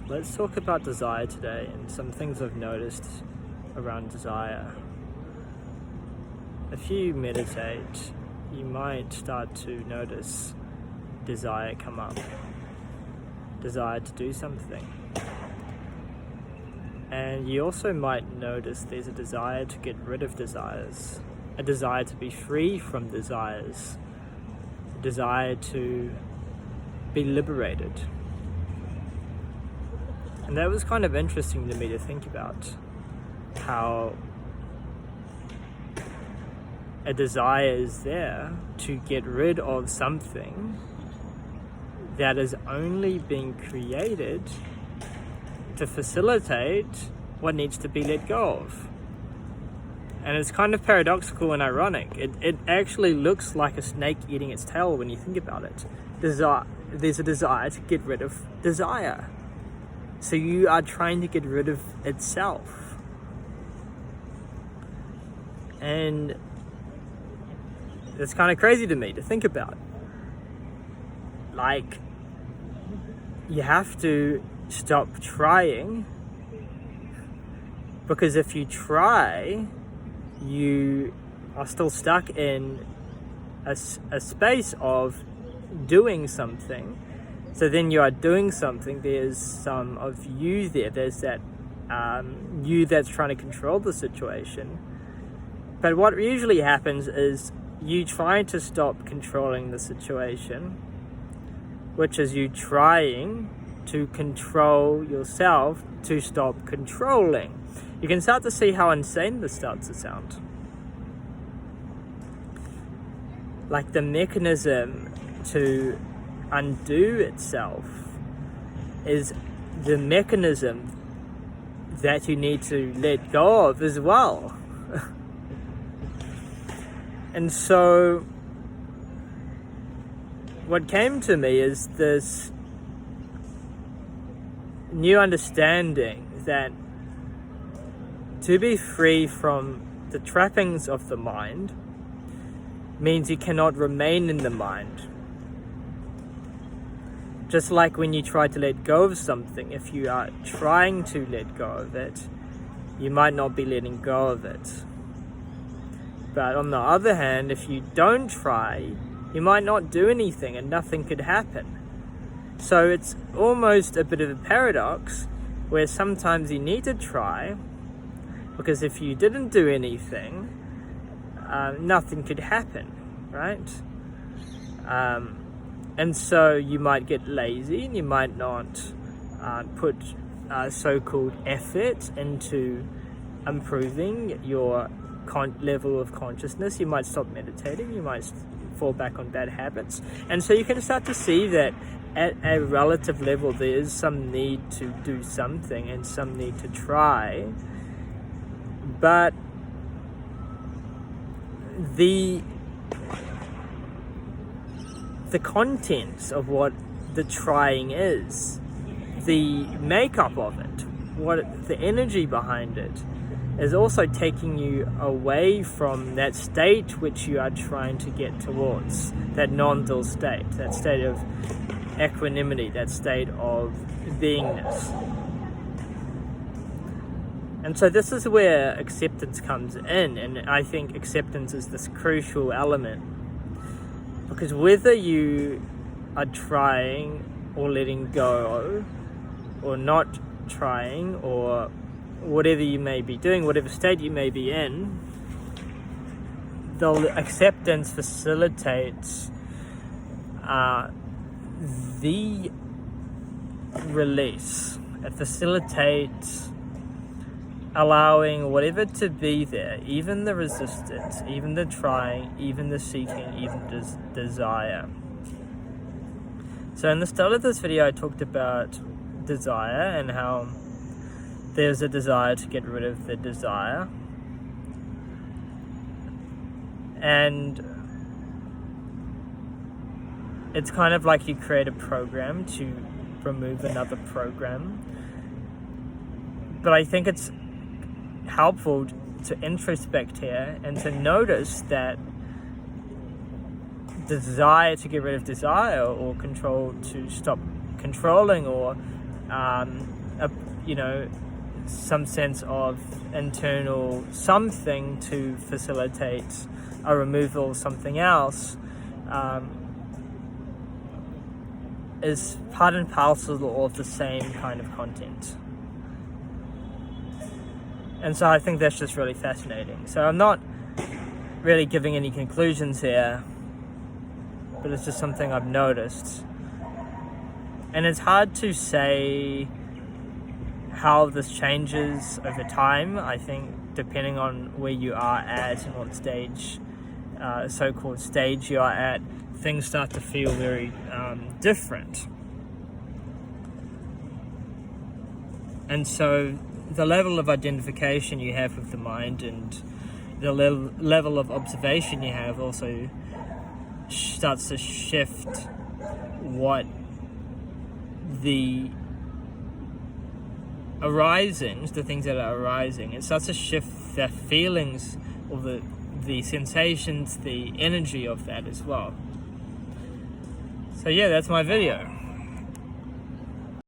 Let's talk about desire today and some things I've noticed around desire. If you meditate, you might start to notice desire come up, desire to do something. And you also might notice there's a desire to get rid of desires, a desire to be free from desires, a desire to be liberated. And that was kind of interesting to me to think about, how a desire is there to get rid of something that is only being created to facilitate what needs to be let go of. And it's kind of paradoxical and ironic. It actually looks like a snake eating its tail when you think about it. There's a desire to get rid of desire. So you are trying to get rid of itself. And it's kind of crazy to me to think about. Like, you have to stop trying, because if you try, you are still stuck in a space of doing something. So then you are doing something, there's some of you there, there's that you that's trying to control the situation. But what usually happens is you try to stop controlling the situation, which is you trying to control yourself to stop controlling. You can start to see how insane this starts to sound. Like, the mechanism to undo itself is the mechanism that you need to let go of as well. And so what came to me is this new understanding that to be free from the trappings of the mind means you cannot remain in the mind. Just like when you try to let go of something, if you are trying to let go of it, you might not be letting go of it. But on the other hand, if you don't try, you might not do anything and nothing could happen. So it's almost a bit of a paradox where sometimes you need to try, because if you didn't do anything, nothing could happen, right? And so you might get lazy and you might not put so-called effort into improving your level of consciousness. You might stop meditating, you might fall back on bad habits. And so you can start to see that at a relative level there is some need to do something and some need to try. But the contents of what the trying is, the makeup of it, what the energy behind it, is also taking you away from that state which you are trying to get towards, that non-dual state, that state of equanimity, that state of beingness. And so this is where acceptance comes in, and I think acceptance is this crucial element. Because whether you are trying or letting go, or not trying, or whatever you may be doing, whatever state you may be in, the acceptance facilitates the release. It facilitates allowing whatever to be there, even the resistance, even the trying, even the seeking, even desire. So in the start of this video I talked about desire and how there's a desire to get rid of the desire. And it's kind of like you create a program to remove another program. But I think it's helpful to introspect here and to notice that desire to get rid of desire, or control to stop controlling, or some sense of internal something to facilitate a removal of something else, is part and parcel of the same kind of content. And so I think that's just really fascinating. So I'm not really giving any conclusions here, but it's just something I've noticed. And it's hard to say how this changes over time. I think depending on where you are at and what stage, so-called stage you are at, things start to feel very different. And so the level of identification you have with the mind and the level of observation you have also starts to shift what the arisings, the things that are arising. It starts to shift the feelings or the sensations, the energy of that as well. So yeah, that's my video.